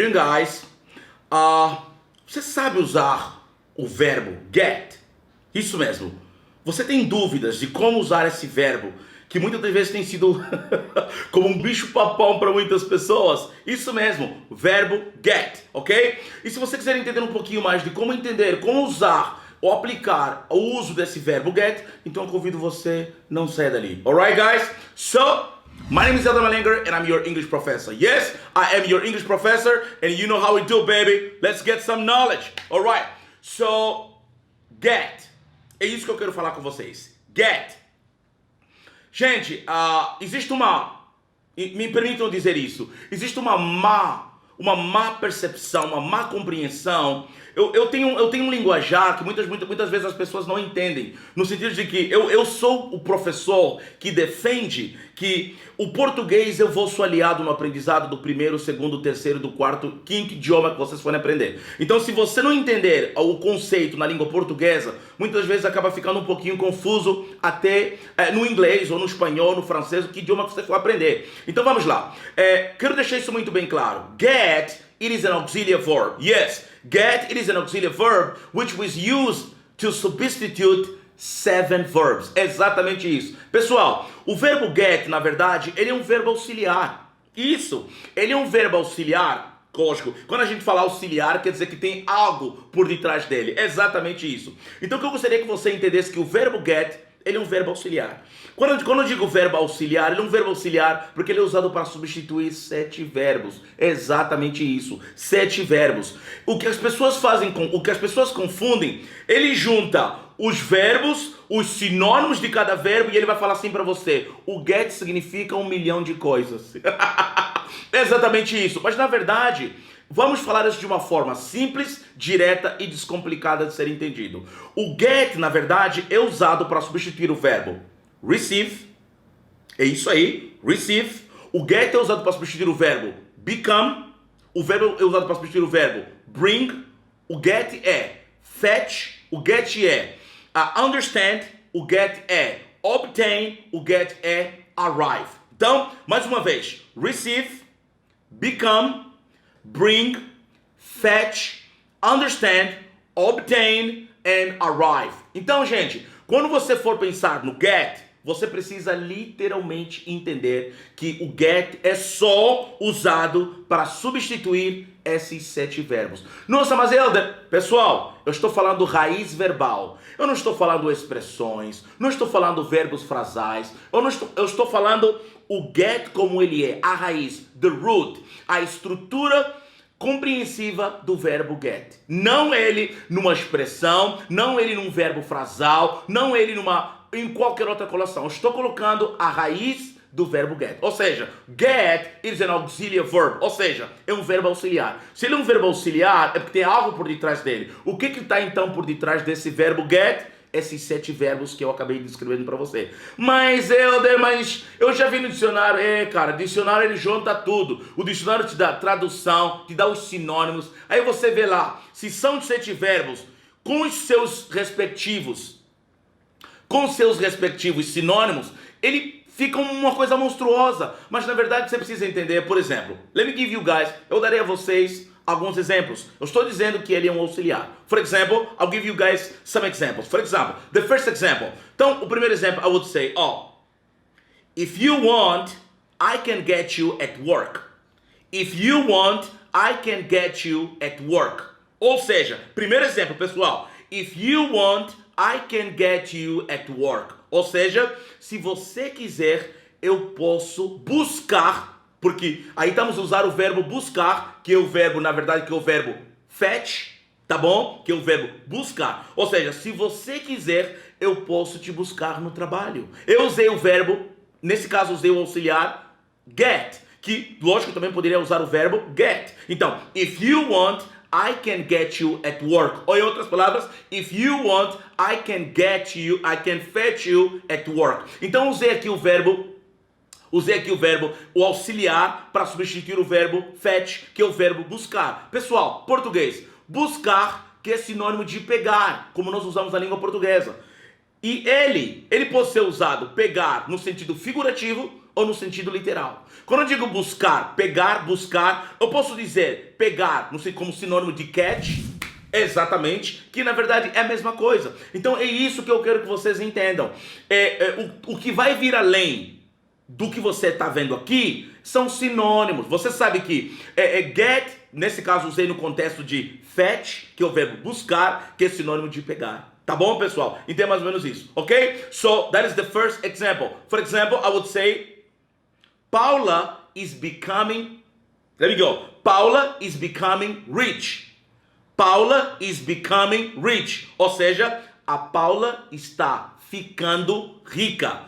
Adrian, guys. Você sabe usar o verbo get? Isso mesmo. Você tem dúvidas de como usar esse verbo, que muitas das vezes tem sido como um bicho-papão para muitas pessoas? Isso mesmo, verbo get, ok? E se você quiser entender um pouquinho mais de como entender, como usar ou aplicar o uso desse verbo get, então eu convido você, não saia dali. Alright, guys? So, my name is Elder Malinger and I'm your English professor. Yes, I am your English professor and you know how we do, baby. Let's get some knowledge. Alright, so, get. É isso que eu quero falar com vocês. Get. Gente, existe me permitam dizer isso, existe uma má percepção, uma má compreensão. Eu tenho um linguajar que muitas vezes as pessoas não entendem, no sentido de que eu sou o professor que defende que o português eu vou ser aliado no aprendizado do primeiro, segundo, terceiro, do quarto, quinto idioma que vocês forem aprender. Então, se você não entender o conceito na língua portuguesa, muitas vezes acaba ficando um pouquinho confuso até no inglês, ou no espanhol, no francês, que idioma que você for aprender. Então, vamos lá. Quero deixar isso muito bem claro. Get, it is an auxiliary verb. Yes, get, it is an auxiliary verb which was used to substitute 7 verbs. Exatamente isso. Pessoal, o verbo get, na verdade, ele é um verbo auxiliar. Isso, ele é um verbo auxiliar. Lógico, quando a gente fala auxiliar, quer dizer que tem algo por detrás dele. É exatamente isso. Então, o que eu gostaria que você entendesse que o verbo get, ele é um verbo auxiliar. Quando eu digo verbo auxiliar, ele é um verbo auxiliar porque ele é usado para substituir 7 verbos. É exatamente isso. 7 verbos. O que as pessoas fazem, o que as pessoas confundem, ele junta os verbos, os sinônimos de cada verbo e ele vai falar assim para você: o get significa 1 milhão de coisas. É exatamente isso. Mas na verdade, vamos falar isso de uma forma simples, direta e descomplicada de ser entendido. O get, na verdade, é usado para substituir o verbo receive. É isso aí, receive. O get é usado para substituir o verbo become. O verbo é usado para substituir o verbo bring. O get é fetch. O get é understand. O get é obtain. O get é arrive. Então, mais uma vez, receive, become, bring, fetch, understand, obtain and arrive. Então, gente, quando você for pensar no get, você precisa literalmente entender que o get é só usado para substituir esses 7 verbos. Nossa, mas Elder, pessoal, eu estou falando raiz verbal. Eu não estou falando expressões, não estou falando verbos frasais. Eu estou falando o get como ele é, a raiz, the root, a estrutura compreensiva do verbo get. Não ele numa expressão, não ele num verbo frasal, não ele em qualquer outra colação. Eu estou colocando a raiz do verbo get. Ou seja, get is an auxiliary verb. Ou seja, é um verbo auxiliar. Se ele é um verbo auxiliar, é porque tem algo por detrás dele. O que está então por detrás desse verbo get? Esses 7 verbos que eu acabei descrevendo para você. Mas eu já vi no dicionário. Cara, dicionário ele junta tudo. O dicionário te dá tradução, te dá os sinônimos. Aí você vê lá, se são 7 verbos com os seus respectivos sinônimos, ele fica uma coisa monstruosa. Mas na verdade você precisa entender, por exemplo, let me give you guys, eu darei a vocês alguns exemplos. Eu estou dizendo que ele é um auxiliar. For example, I'll give you guys some examples. For example, the first example. Então, o primeiro exemplo, I would say, if you want, I can get you at work. If you want, I can get you at work. Ou seja, primeiro exemplo, pessoal. If you want, I can get you at work. Ou seja, se você quiser, eu posso buscar. Porque aí estamos a usar o verbo buscar, que é o verbo, na verdade, que é o verbo fetch, tá bom? Que é o verbo buscar. Ou seja, se você quiser, eu posso te buscar no trabalho. Eu usei o verbo, nesse caso usei o auxiliar get, que lógico também poderia usar o verbo get. Então, if you want, I can get you at work. Ou em outras palavras, if you want, I can fetch you at work. Então usei aqui o verbo, o auxiliar para substituir o verbo fetch, que é o verbo buscar. Pessoal, português, buscar, que é sinônimo de pegar, como nós usamos na língua portuguesa. E ele pode ser usado pegar no sentido figurativo, ou no sentido literal. Quando eu digo buscar, pegar, buscar, eu posso dizer pegar, não sei, como sinônimo de catch, exatamente, que na verdade é a mesma coisa. Então é isso que eu quero que vocês entendam. O que vai vir além do que você está vendo aqui são sinônimos. Você sabe que get, nesse caso usei no contexto de fetch, que é o verbo buscar, que é sinônimo de pegar. Tá bom, pessoal? Então é mais ou menos isso, ok? So, that is the first example. For example, I would say, Paula is becoming, let me go. Paula is becoming rich. Paula is becoming rich. Ou seja, a Paula está ficando rica.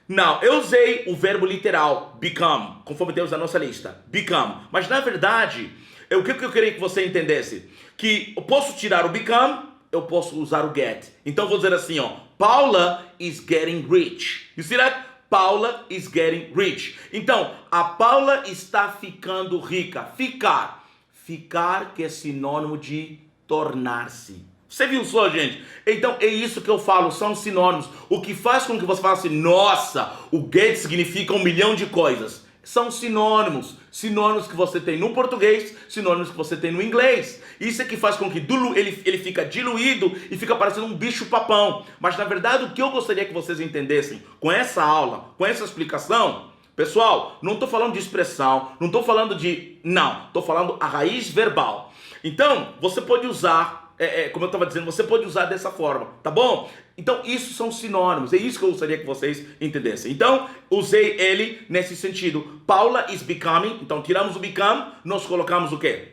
Now, eu usei o verbo literal, become, conforme temos na nossa lista. Become. Mas na verdade, o que eu queria que você entendesse? Que eu posso tirar o become, eu posso usar o get. Então eu vou dizer assim, ó. Paula is getting rich. You see that? Paula is getting rich. Então, a Paula está ficando rica. Ficar. Ficar, que é sinônimo de tornar-se. Você viu só, gente? Então é isso que eu falo, são sinônimos. O que faz com que você fale assim, nossa, o get significa 1 milhão de coisas. São sinônimos. Sinônimos que você tem no português, sinônimos que você tem no inglês. Isso é que faz com que ele fica diluído e fica parecendo um bicho papão. Mas na verdade o que eu gostaria que vocês entendessem com essa aula, com essa explicação, pessoal, não estou falando de expressão, não estou falando de... Não, estou falando a raiz verbal. Então, você pode usar... como eu estava dizendo, você pode usar dessa forma, tá bom? Então, isso são sinônimos, é isso que eu gostaria que vocês entendessem. Então, usei ele nesse sentido. Paula is becoming, então tiramos o become, nós colocamos o quê?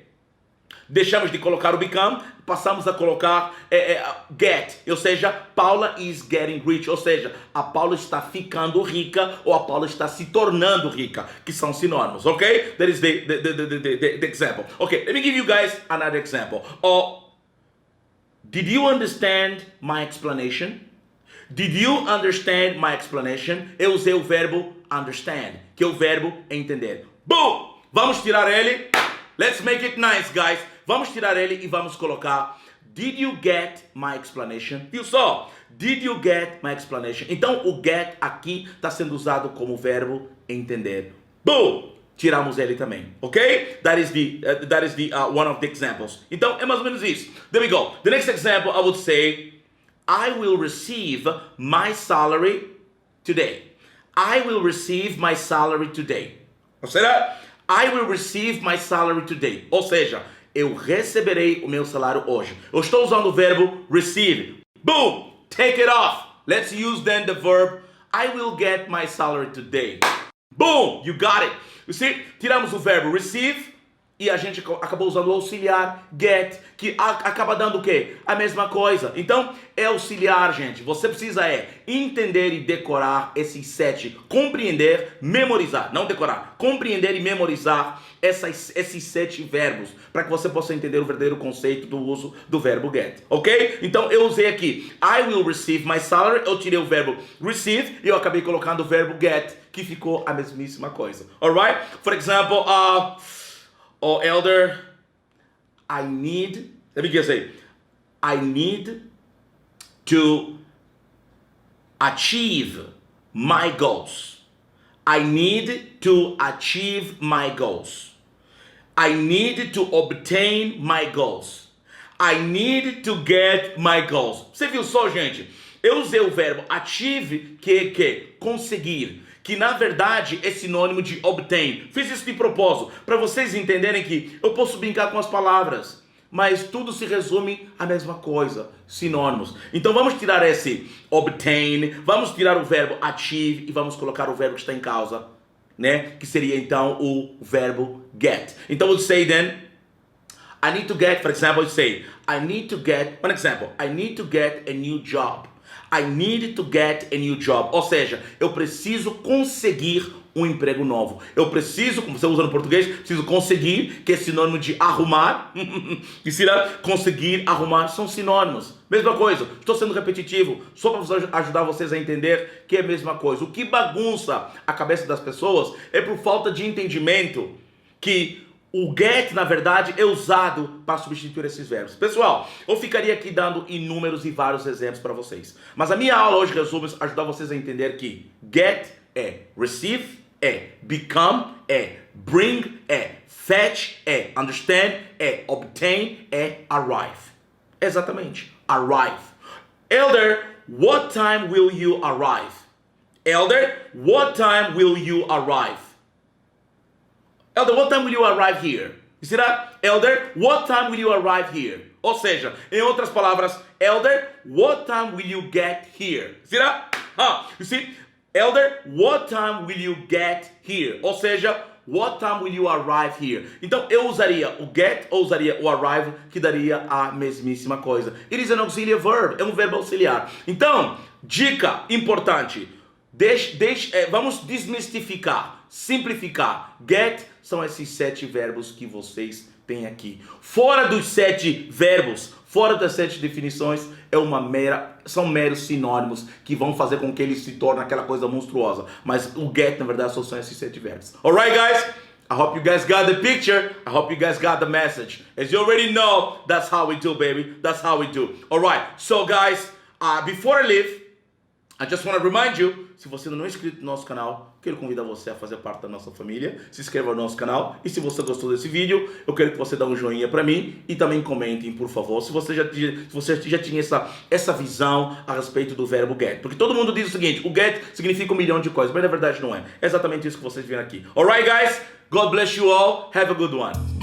Deixamos de colocar o become, passamos a colocar get, ou seja, Paula is getting rich, ou seja, a Paula está ficando rica ou a Paula está se tornando rica, que são sinônimos, ok? That is the example. Okay, let me give you guys another example. Did you understand my explanation? Did you understand my explanation? Eu usei o verbo understand, que é o verbo entender. Boom! Vamos tirar ele. Let's make it nice, guys. Vamos tirar ele e vamos colocar Did you get my explanation? Viu só? Did you get my explanation? Então o get aqui está sendo usado como verbo entender. Boom! Tiramos ele também, ok? That is the one of the examples. Então é mais ou menos isso. There we go. The next example I would say, I will receive my salary today. I will receive my salary today. Ou seja, I will receive my salary today. Ou seja, eu receberei o meu salário hoje. Eu estou usando o verbo receive. Boom! Take it off. Let's use then the verb I will get my salary today. Boom! You got it. You see? Tiramos o verbo receive e a gente acabou usando o auxiliar get, que acaba dando o quê? A mesma coisa. Então, é auxiliar, gente. Você precisa entender e decorar esses 7. Compreender, memorizar. Não decorar. Compreender e memorizar esses 7 verbos, para que você possa entender o verdadeiro conceito do uso do verbo get. Ok? Então, eu usei aqui I will receive my salary. Eu tirei o verbo receive e eu acabei colocando o verbo get, que ficou a mesmíssima coisa. Alright? For example, elder, I need, let me just say, I need to achieve my goals. I need to achieve my goals. I need to obtain my goals. I need to get my goals. Você viu só, gente? Eu usei o verbo achieve, que é conseguir, que na verdade é sinônimo de obtain. Fiz isso de propósito, para vocês entenderem que eu posso brincar com as palavras, mas tudo se resume à mesma coisa, sinônimos. Então vamos tirar esse obtain, vamos tirar o verbo achieve e vamos colocar o verbo que está em causa, né? Que seria então o verbo get. Então we'll say then, I need to get, for example, you say, I need to get, one example, I need to get a new job. I need to get a new job. Ou seja, eu preciso conseguir um emprego novo. Eu preciso, como você usa no português, preciso conseguir, que é sinônimo de arrumar. E será conseguir, arrumar, são sinônimos. Mesma coisa, estou sendo repetitivo, só para ajudar vocês a entender que é a mesma coisa. O que bagunça a cabeça das pessoas é por falta de entendimento que o get, na verdade, é usado para substituir esses verbos. Pessoal, eu ficaria aqui dando inúmeros e vários exemplos para vocês. Mas a minha aula hoje resume ajudar vocês a entender que get é receive, é become, é bring, é fetch, é understand, é obtain, é arrive. Exatamente, arrive. Elder, what time will you arrive? Elder, what time will you arrive? Elder, what time will you arrive here? You see that? Elder, what time will you arrive here? Ou seja, em outras palavras, Elder, what time will you get here? See that? You see? Elder, what time will you get here? Ou seja, what time will you arrive here? Então eu usaria o get ou usaria o arrive, que daria a mesmíssima coisa. It is an auxiliary verb, é um verbo auxiliar. Então, dica importante, vamos desmistificar, simplificar. Get são esses 7 verbos que vocês têm aqui. Fora dos 7 verbos, fora das 7 definições, são meros sinônimos que vão fazer com que ele se torne aquela coisa monstruosa. Mas o get, na verdade, só são esses 7 verbos. Alright, guys? I hope you guys got the picture. I hope you guys got the message. As you already know, that's how we do, baby. That's how we do. Alright, so guys, before I leave, I just want to remind you, se você não é inscrito no nosso canal, quero convidar você a fazer parte da nossa família. Se inscreva no nosso canal. E se você gostou desse vídeo, eu quero que você dê um joinha para mim. E também comentem, por favor, se você já tinha essa visão a respeito do verbo get. Porque todo mundo diz o seguinte, o get significa 1 milhão de coisas, mas na verdade não é. É exatamente isso que vocês viram aqui. Alright, guys? God bless you all. Have a good one.